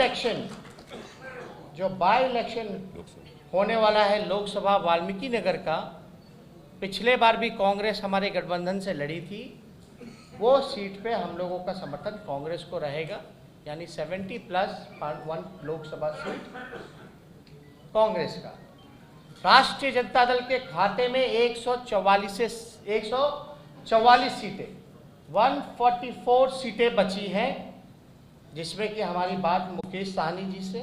Election, जो by election होने वाला है लोकसभा वाल्मीकि नगर का, पिछले बार भी कांग्रेस हमारे गठबंधन से लड़ी थी। वो सीट पे हम लोगों का समर्थन कांग्रेस को रहेगा, यानी 70+1 लोकसभा सीट कांग्रेस का। राष्ट्रीय जनता दल के खाते में 144 सीटें, 144 सीटें बची हैं, जिसमें कि हमारी बात मुकेश सहनी जी से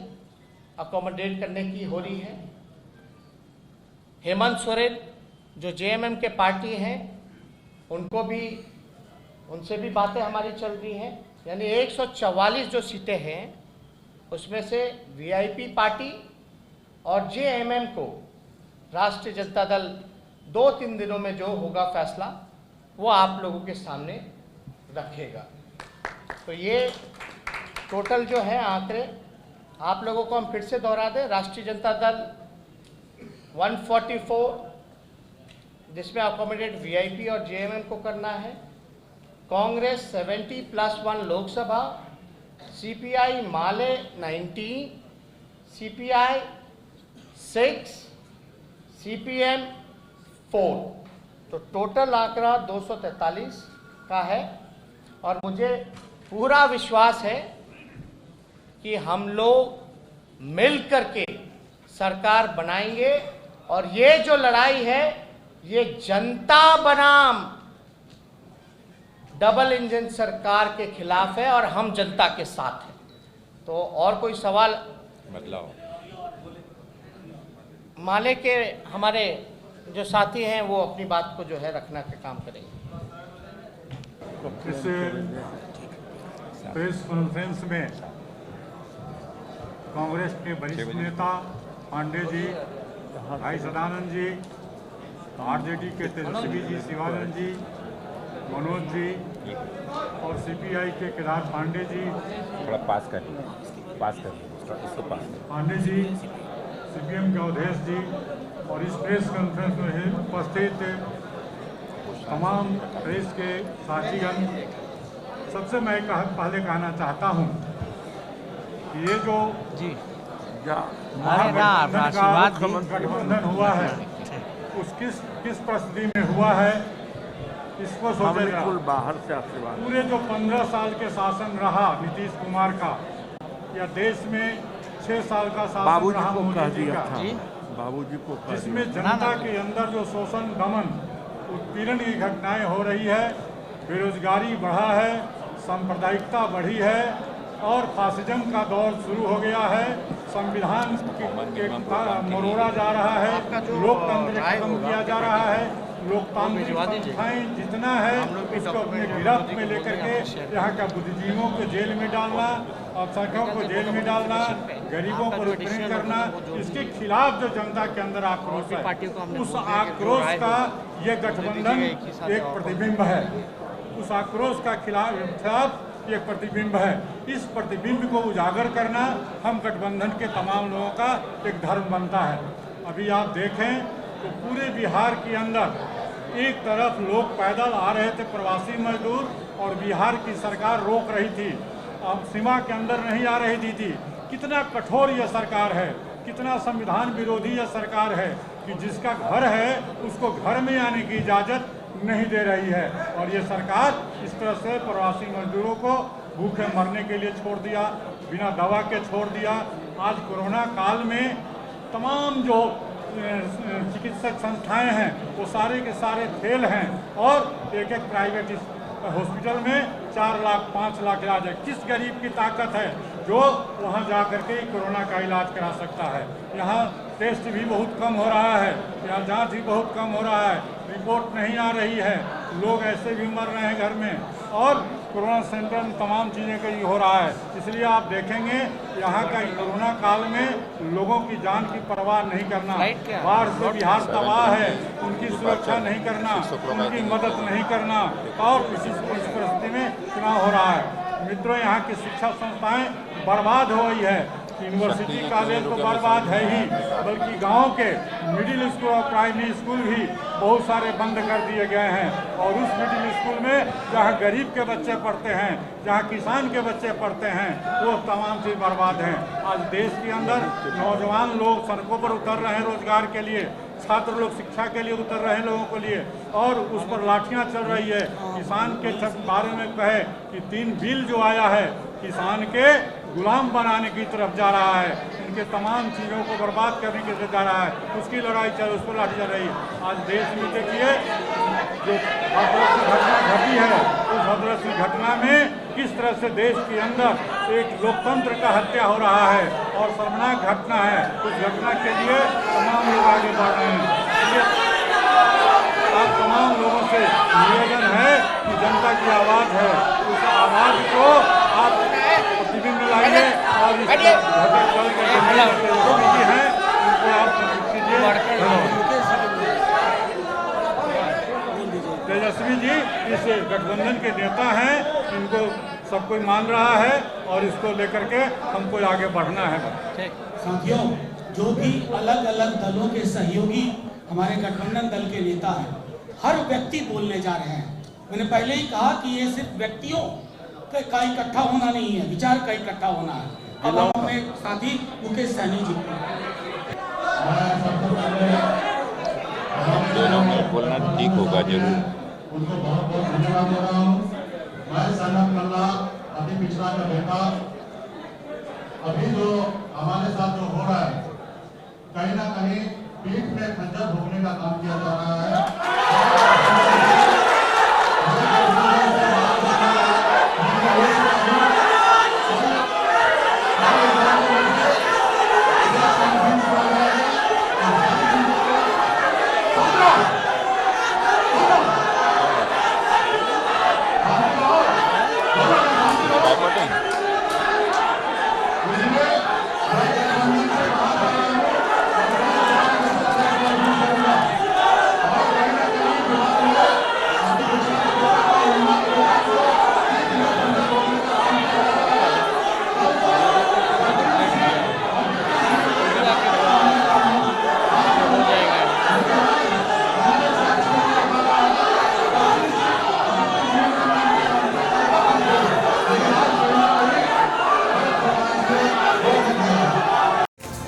अकोमोडेट करने की हो रही है। हेमंत सोरेन जो जेएमएम के पार्टी हैं, उनको भी, उनसे भी बातें हमारी चल रही हैं। यानी 144 जो सीटें हैं उसमें से वीआईपी पार्टी और जेएमएम को राष्ट्रीय जनता दल 2-3 दिनों में जो होगा फैसला वो आप लोगों के सामने रखेगा। तो ये टोटल जो है आंकड़े आप लोगों को हम फिर से दोहरा दें। राष्ट्रीय जनता दल 144, जिसमें अकोमोडेट वीआईपी और जेएमएम को करना है। कांग्रेस 70+1 लोकसभा, सीपीआई माले 19, सीपीआई 6, सीपीएम 4। तो टोटल आंकड़ा 243 का है। और मुझे पूरा विश्वास है कि हम लोग मिल करके सरकार बनाएंगे। और ये जो लड़ाई है ये जनता बनाम डबल इंजन सरकार के खिलाफ है और हम जनता के साथ हैं। तो और कोई सवाल? बदलाव माले के हमारे जो साथी हैं वो अपनी बात को जो है रखना के काम करेंगे। इस प्रेस कॉन्फ्रेंस में कांग्रेस के वरिष्ठ नेता पांडे जी, भाई सदानंद जी, आरजेडी के तेजस्वी जी, शिवानंद जी, मनोज जी और सीपीआई के केदार पांडे जी, थोड़ा पास कर इसको पास कर। पांडे जी, सीपीएम के अवधेश जी और इस प्रेस कॉन्फ्रेंस में उपस्थित तमाम प्रेस के साथीगण, सबसे मैं पहले कहना चाहता हूं कि ये जो गठबंधन हुआ है उस किस परिस्थिति में हुआ है इसको सोचेगा। बाहर से आशीर्वाद पूरे जो 15 साल के शासन रहा नीतीश कुमार का, या देश में 6 साल का शासन रहा मोदी जी का, बाबूजी को जिसमें जनता के अंदर जो शोषण, दमन, उत्पीड़न की घटनाएं हो रही है, बेरोजगारी बढ़ा है, सांप्रदायिकता बढ़ी है और फासिज्म का दौर शुरू हो गया है। संविधान के मरोड़ा जा रहा है, लोकतंत्र खत्म किया जा रहा है। लोकतांत्रिक संस्थाएं जितना है उसको अपने गिरफ्त में लेकर के यहाँ का बुद्धिजीवियों को जेल में डालना, अल्पसंख्यकों को जेल में डालना, गरीबों को उत्पीड़न करना, इसके खिलाफ जो जनता के अंदर आक्रोश है, उस आक्रोश का ये गठबंधन एक प्रतिबिंब है। उस आक्रोश का खिलाफ एक प्रतिबिंब है। इस प्रतिबिंब को उजागर करना हम गठबंधन के तमाम लोगों का एक धर्म बनता है। अभी आप देखें तो पूरे बिहार के अंदर एक तरफ लोग पैदल आ रहे थे, प्रवासी मजदूर, और बिहार की सरकार रोक रही थी, अब सीमा के अंदर नहीं आ रही थी। कितना कठोर यह सरकार है, कितना संविधान विरोधी यह सरकार है कि जिसका घर है उसको घर में आने की इजाज़त नहीं दे रही है। और ये सरकार इस तरह से प्रवासी मजदूरों को भूखे मरने के लिए छोड़ दिया, बिना दवा के छोड़ दिया। आज कोरोना काल में तमाम जो चिकित्सक संस्थाएं हैं वो सारे के सारे फेल हैं और एक प्राइवेट हॉस्पिटल में 4 लाख 5 लाख इलाज है। किस गरीब की ताकत है जो वहां जा करके कोरोना का इलाज करा सकता है? यहाँ टेस्ट भी बहुत कम हो रहा है, यहाँ जांच भी बहुत कम हो रहा है, रिपोर्ट नहीं आ रही है, लोग ऐसे भी मर रहे हैं घर में, और कोरोना सेंटर में तमाम चीज़ें का ये हो रहा है। इसलिए आप देखेंगे यहाँ का कोरोना काल में लोगों की जान की परवाह नहीं करना, बाढ़ से बिहार तबाह है, उनकी सुरक्षा नहीं करना, उनकी मदद नहीं करना, और इस परिस्थिति में चुनाव हो रहा है। मित्रों, यहाँ की शिक्षा संस्थाएं बर्बाद हो गई है। यूनिवर्सिटी कॉलेज तो बर्बाद है ही, बल्कि गांव के मिडिल स्कूल और प्राइमरी स्कूल भी बहुत सारे बंद कर दिए गए हैं। और उस मिडिल स्कूल में जहां गरीब के बच्चे पढ़ते हैं, जहां किसान के बच्चे पढ़ते हैं, वो तमाम चीज़ बर्बाद हैं। आज देश के अंदर नौजवान लोग सड़कों पर उतर रहे हैं रोजगार के लिए, छात्र लोग शिक्षा के लिए उतर रहे हैं लोगों के लिए, और उस पर लाठियां चल रही है। किसान के बारे में कहे कि 3 बिल जो आया है किसान के गुलाम बनाने की तरफ जा रहा है, इनके तमाम चीज़ों को बर्बाद करने की तरफ जा रहा है, उसकी लड़ाई चल उस पर लाठी चल रही है। आज देश में देखिए जो हथरस की घटना घटी है, उस हथरस की घटना में किस तरह से देश के अंदर एक लोकतंत्र का हत्या हो रहा है और शर्मनाक घटना है। उस घटना के लिए तमाम लोग आगे बढ़ रहे हैं। आप तमाम लोगों से निवेदन है कि जनता की आवाज़ है, उस आवाज़ को आप प्रतिबिंब लाइए और इस घटक दल के जो हैं उनको आप कीजिए। तेजस्वी जी इस गठबंधन के नेता हैं, इनको सब कोई मान रहा है और इसको लेकर के हमको आगे बढ़ना है। साथियों, जो भी अलग अलग दलों के सहयोगी हमारे गठबंधन दल के नेता हैं, हर व्यक्ति बोलने जा रहे हैं। मैंने पहले ही कहा कि ये सिर्फ व्यक्तियों का इकट्ठा होना नहीं है, विचार का इकट्ठा होना है। अब हम अपने साथी मुकेश सहनी जी दोनों में बोलना ठीक होगा जरूर। उनको बहुत बहुत धन्यवाद दे रहा हूँ। मैं सनत कल्ला अति पिछड़ा का बेटा, अभी जो हमारे साथ जो हो रहा है कहीं ना कहीं पीठ में खंजर भोगने का काम किया जा रहा है।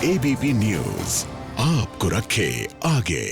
ABP न्यूज़ आपको रखे आगे।